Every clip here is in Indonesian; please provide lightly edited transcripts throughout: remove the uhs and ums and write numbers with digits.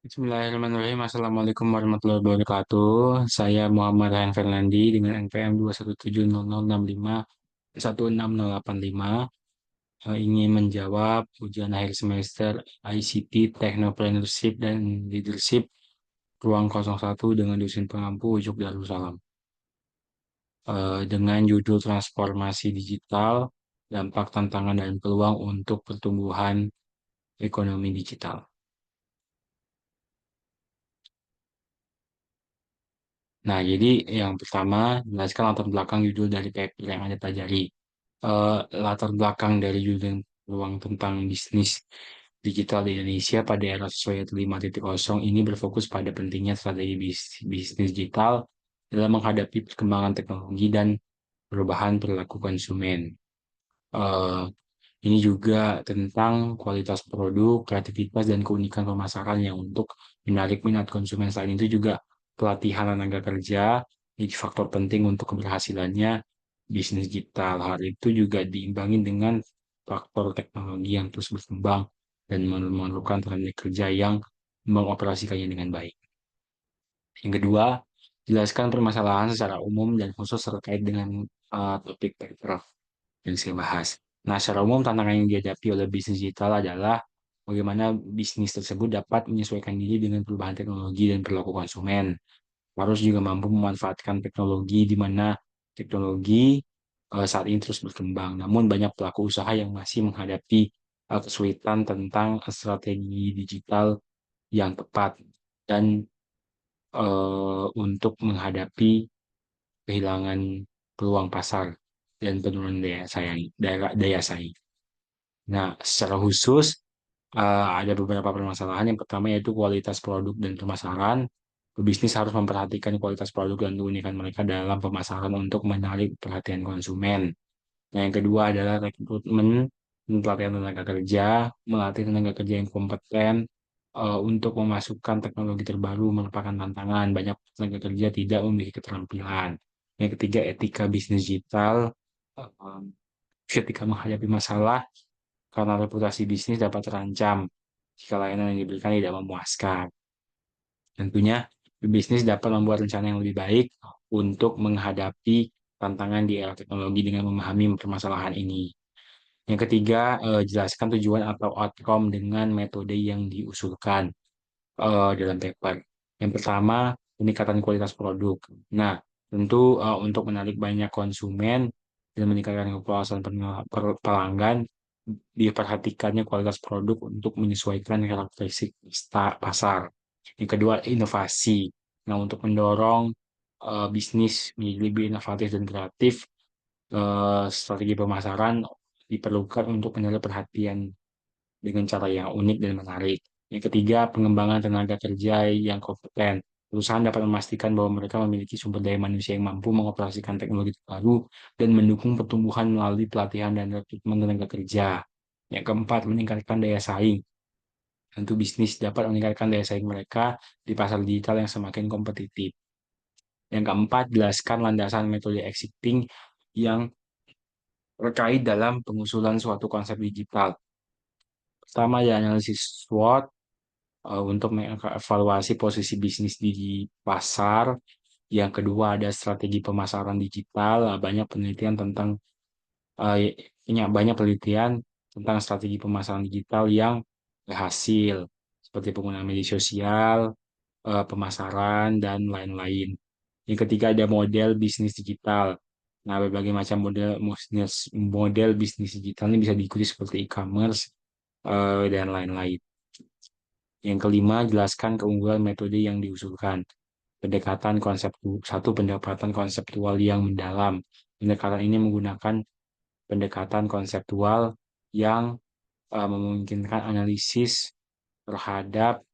Bismillahirrahmanirrahim. Assalamualaikum warahmatullahi wabarakatuh. Saya Muhammad Ryan Fernandi dengan NPM 2170065 ingin menjawab ujian akhir semester ICT Technopreneurship dan Leadership Ruang 01 dengan dosen pengampu Ujuk Darussalam. Dengan judul Transformasi Digital, Dampak, Tantangan, dan Peluang untuk Pertumbuhan Ekonomi Digital. Nah, jadi yang pertama, jelaskan latar belakang judul dari paper yang Anda pelajari. Latar belakang dari judul peluang tentang bisnis digital di Indonesia pada era sosial 5.0 ini berfokus pada pentingnya strategi bisnis digital dalam menghadapi perkembangan teknologi dan perubahan perilaku konsumen. Eh, ini juga tentang kualitas produk, kreativitas, dan keunikan pemasaran yang untuk menarik minat konsumen. Selain itu juga pelatihan tenaga kerja jadi faktor penting untuk keberhasilannya bisnis digital. Hal itu juga diimbangi dengan faktor teknologi yang terus berkembang dan memerlukan tenaga kerja yang mengoperasikannya dengan baik. Yang kedua, jelaskan permasalahan secara umum dan khusus terkait dengan topik paper yang saya bahas. Nah, secara umum tantangan yang dihadapi oleh bisnis digital adalah bagaimana bisnis tersebut dapat menyesuaikan diri dengan perubahan teknologi dan perilaku konsumen. Harus juga mampu memanfaatkan teknologi di mana teknologi saat ini terus berkembang. Namun banyak pelaku usaha yang masih menghadapi kesulitan tentang strategi digital yang tepat dan untuk menghadapi kehilangan peluang pasar dan penurunan daya saing. Nah, secara khusus ada beberapa permasalahan. Yang pertama yaitu kualitas produk dan pemasaran. Pebisnis harus memperhatikan kualitas produk dan keunikan mereka dalam pemasaran untuk menarik perhatian konsumen. Nah, yang kedua adalah rekrutmen dan pelatihan tenaga kerja, melatih tenaga kerja yang kompeten untuk memasukkan teknologi terbaru merupakan tantangan. Banyak tenaga kerja tidak memiliki keterampilan. Yang ketiga, etika bisnis digital. eh, Ketika menghadapi masalah, karena reputasi bisnis dapat terancam jika layanan yang diberikan tidak memuaskan. Tentunya, bisnis dapat membuat rencana yang lebih baik untuk menghadapi tantangan di era teknologi dengan memahami permasalahan ini. Yang ketiga, jelaskan tujuan atau outcome dengan metode yang diusulkan dalam paper. Yang pertama, peningkatan kualitas produk. Nah, tentu untuk menarik banyak konsumen dan meningkatkan kepuasan pelanggan, diperhatikannya kualitas produk untuk menyesuaikan karakteristik pasar. Yang kedua, inovasi. Nah, untuk mendorong bisnis menjadi lebih inovatif dan kreatif, strategi pemasaran diperlukan untuk menarik perhatian dengan cara yang unik dan menarik. Yang ketiga, pengembangan tenaga kerja yang kompeten. Perusahaan dapat memastikan bahwa mereka memiliki sumber daya manusia yang mampu mengoperasikan teknologi terbaru dan mendukung pertumbuhan melalui pelatihan dan rekrutmen tenaga kerja. Yang keempat, meningkatkan daya saing. Tentu bisnis dapat meningkatkan daya saing mereka di pasar digital yang semakin kompetitif. Yang keempat, jelaskan landasan metode exiting yang terkait dalam pengusulan suatu konsep digital. Pertama, ya analisis SWOT untuk mengevaluasi posisi bisnis di pasar. Yang kedua, ada strategi pemasaran digital. Banyak penelitian tentang strategi pemasaran digital yang berhasil, seperti penggunaan media sosial, pemasaran, dan lain-lain. Yang ketiga ada model bisnis digital. Nah, berbagai macam model bisnis digital ini bisa diikuti seperti e-commerce dan lain-lain. Yang kelima, jelaskan keunggulan metode yang diusulkan. Pendekatan konseptual yang mendalam. Pendekatan ini menggunakan pendekatan konseptual yang memungkinkan analisis terhadap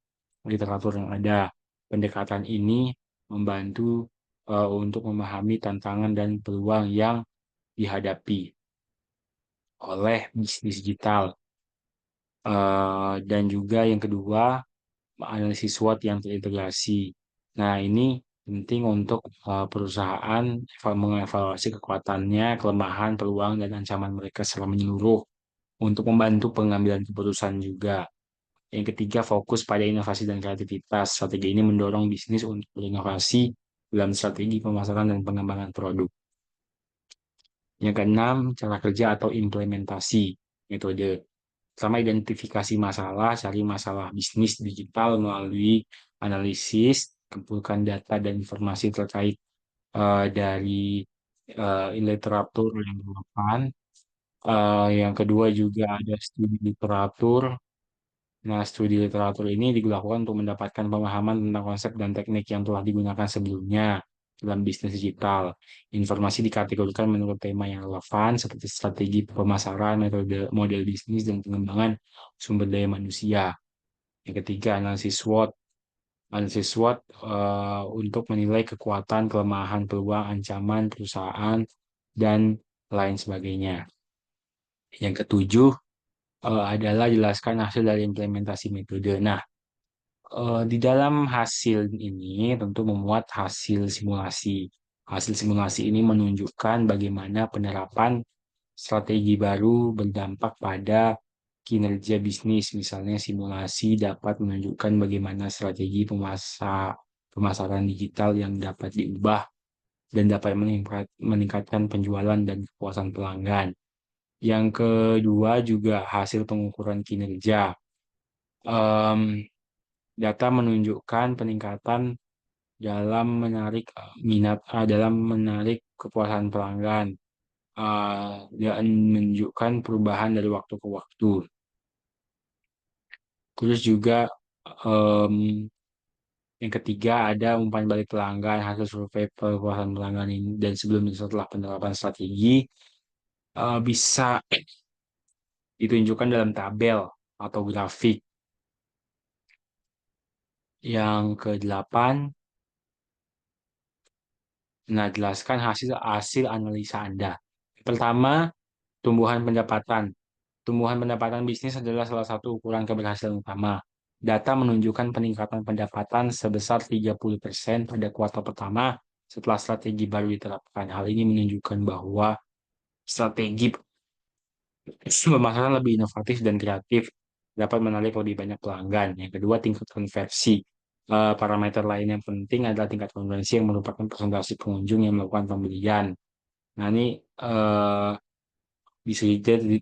literatur yang ada. Pendekatan ini membantu untuk memahami tantangan dan peluang yang dihadapi oleh bisnis digital. Dan juga yang kedua, analisis SWOT yang terintegrasi. Nah, ini penting untuk perusahaan mengevaluasi kekuatannya, kelemahan, peluang, dan ancaman mereka secara menyeluruh untuk membantu pengambilan keputusan juga. Yang ketiga, fokus pada inovasi dan kreativitas. Strategi ini mendorong bisnis untuk berinovasi dalam strategi pemasaran dan pengembangan produk. Yang keenam, cara kerja atau implementasi metode. Pertama, identifikasi masalah, cari masalah bisnis digital melalui analisis, kumpulkan data dan informasi terkait dari literatur yang relevan. Yang kedua juga ada studi literatur. Nah, studi literatur ini dilakukan untuk mendapatkan pemahaman tentang konsep dan teknik yang telah digunakan sebelumnya dalam bisnis digital. Informasi dikategorikan menurut tema yang relevan seperti strategi pemasaran, metode model bisnis, dan pengembangan sumber daya manusia. Yang ketiga, analisis SWOT. Analisis SWOT untuk menilai kekuatan, kelemahan, peluang, ancaman perusahaan, dan lain sebagainya. Yang ketujuh adalah jelaskan hasil dari implementasi metode. Nah, di dalam hasil ini tentu memuat hasil simulasi. Hasil simulasi ini menunjukkan bagaimana penerapan strategi baru berdampak pada kinerja bisnis. Misalnya simulasi dapat menunjukkan bagaimana strategi pemasaran digital yang dapat diubah dan dapat meningkatkan penjualan dan kepuasan pelanggan. Yang kedua juga hasil pengukuran kinerja. Em, Data menunjukkan peningkatan dalam menarik dalam menarik kepuasan pelanggan dan menunjukkan perubahan dari waktu ke waktu. Terus juga em, yang ketiga ada umpan balik pelanggan hasil survei kepuasan pelanggan ini dan sebelum dan setelah penerapan strategi bisa ditunjukkan dalam tabel atau grafik. Yang kedelapan, nah jelaskan hasil hasil analisa Anda. Pertama, tumbuhan pendapatan. Tumbuhan pendapatan bisnis adalah salah satu ukuran keberhasilan utama. Data menunjukkan peningkatan pendapatan sebesar 30% pada kuartal pertama setelah strategi baru diterapkan. Hal ini menunjukkan bahwa strategi pemasaran lebih inovatif dan kreatif dapat menarik lebih banyak pelanggan. Yang kedua, tingkat konversi. Parameter lain yang penting adalah tingkat konversi yang merupakan presentasi pengunjung yang melakukan pembelian. Nah, ini eh, bisa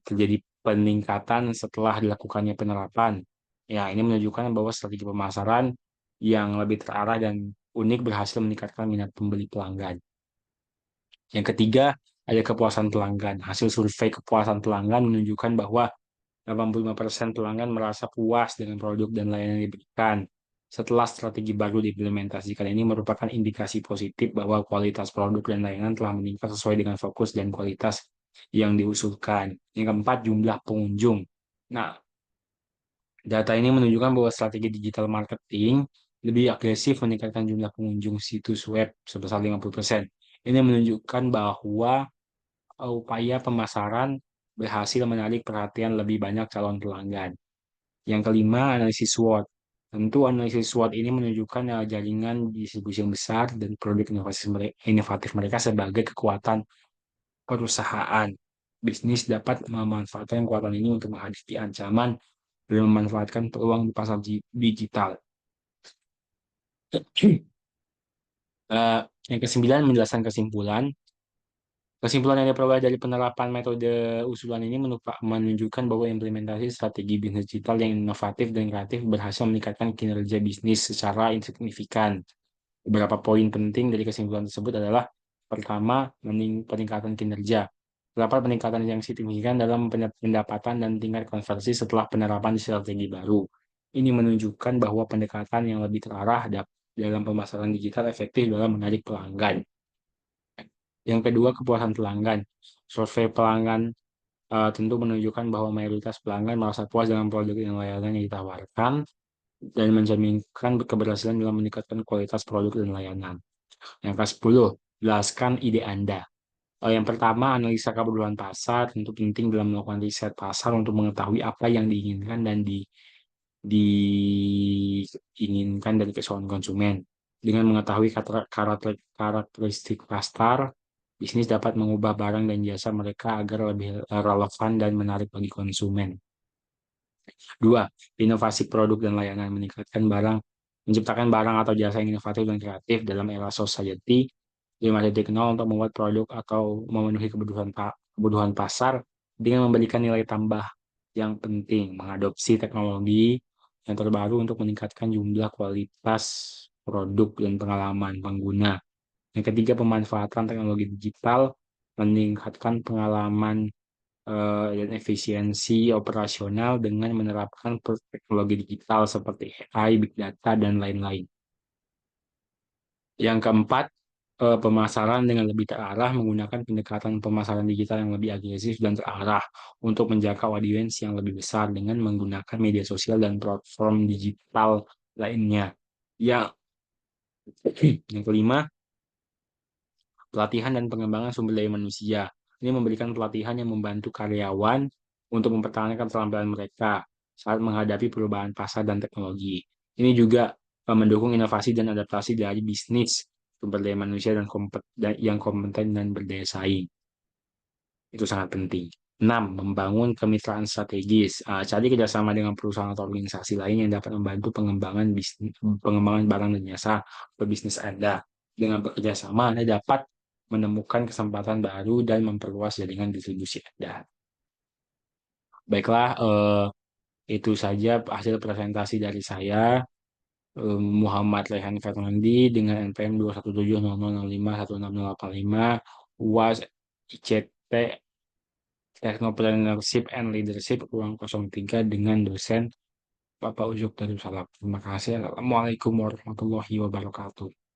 terjadi peningkatan setelah dilakukannya penerapan. Ya, ini menunjukkan bahwa strategi pemasaran yang lebih terarah dan unik berhasil meningkatkan minat pembeli pelanggan. Yang ketiga, ada kepuasan pelanggan. Hasil survei kepuasan pelanggan menunjukkan bahwa 85% pelanggan merasa puas dengan produk dan layanan yang diberikan. Setelah strategi baru diimplementasikan, ini merupakan indikasi positif bahwa kualitas produk dan layanan telah meningkat sesuai dengan fokus dan kualitas yang diusulkan. Yang keempat, jumlah pengunjung. Nah, data ini menunjukkan bahwa strategi digital marketing lebih agresif meningkatkan jumlah pengunjung situs web sebesar 50%. Ini menunjukkan bahwa upaya pemasaran berhasil menarik perhatian lebih banyak calon pelanggan. Yang kelima, analisis SWOT. Tentu analisis SWOT ini menunjukkan jaringan distribusi yang besar dan produk inovatif mereka sebagai kekuatan perusahaan. Bisnis dapat memanfaatkan kekuatan ini untuk menghadapi ancaman dan memanfaatkan peluang di pasar digital. Eh, yang kesembilan, menjelaskan kesimpulan. Kesimpulan yang diperoleh dari penerapan metode usulan ini menunjukkan bahwa implementasi strategi bisnis digital yang inovatif dan kreatif berhasil meningkatkan kinerja bisnis secara signifikan. Beberapa poin penting dari kesimpulan tersebut adalah pertama, peningkatan kinerja. Terdapat peningkatan yang signifikan dalam pendapatan dan tingkat konversi setelah penerapan strategi baru. Ini menunjukkan bahwa pendekatan yang lebih terarah dalam pemasaran digital efektif dalam menarik pelanggan. Yang kedua, kepuasan pelanggan. Survei pelanggan tentu menunjukkan bahwa mayoritas pelanggan merasa puas dengan produk dan layanan yang ditawarkan dan mencerminkan keberhasilan dalam meningkatkan kualitas produk dan layanan. Yang ke-10, jelaskan ide Anda. Yang pertama, analisa kebutuhan pasar tentu penting dalam melakukan riset pasar untuk mengetahui apa yang diinginkan dan diinginkan dari keseluruhan konsumen. Dengan mengetahui karakteristik pasar, bisnis dapat mengubah barang dan jasa mereka agar lebih relevan dan menarik bagi konsumen. Dua, inovasi produk dan layanan menciptakan barang atau jasa yang inovatif dan kreatif dalam era society 5.0 untuk membuat produk atau memenuhi kebutuhan pasar dengan memberikan nilai tambah yang penting, mengadopsi teknologi yang terbaru untuk meningkatkan jumlah kualitas produk dan pengalaman pengguna. Yang ketiga, pemanfaatan teknologi digital meningkatkan pengalaman dan efisiensi operasional dengan menerapkan teknologi digital seperti AI, Big Data, dan lain-lain. Yang keempat, pemasaran dengan lebih terarah menggunakan pendekatan pemasaran digital yang lebih agresif dan terarah untuk menjangkau audiens yang lebih besar dengan menggunakan media sosial dan platform digital lainnya. Yang, yang kelima, pelatihan dan pengembangan sumber daya manusia. Ini memberikan pelatihan yang membantu karyawan untuk mempertahankan keterampilan mereka saat menghadapi perubahan pasar dan teknologi. Ini juga mendukung inovasi dan adaptasi dari bisnis sumber daya manusia yang kompeten dan berdaya saing. Itu sangat penting. 6. Membangun kemitraan strategis. Cari kerjasama dengan perusahaan atau organisasi lain yang dapat membantu pengembangan barang dan jasa ke bisnis Anda. Dengan bekerja sama, Anda dapat menemukan kesempatan baru dan memperluas jaringan distribusi Anda. Baiklah, itu saja hasil presentasi dari saya, Muhammad Rehan Fernandi dengan NPM 21700051685, UAS ICT Technopreneurship and Leadership ruang 03 dengan dosen Bapak Ujuk Darussalam. Terima kasih. Assalamualaikum warahmatullahi wabarakatuh.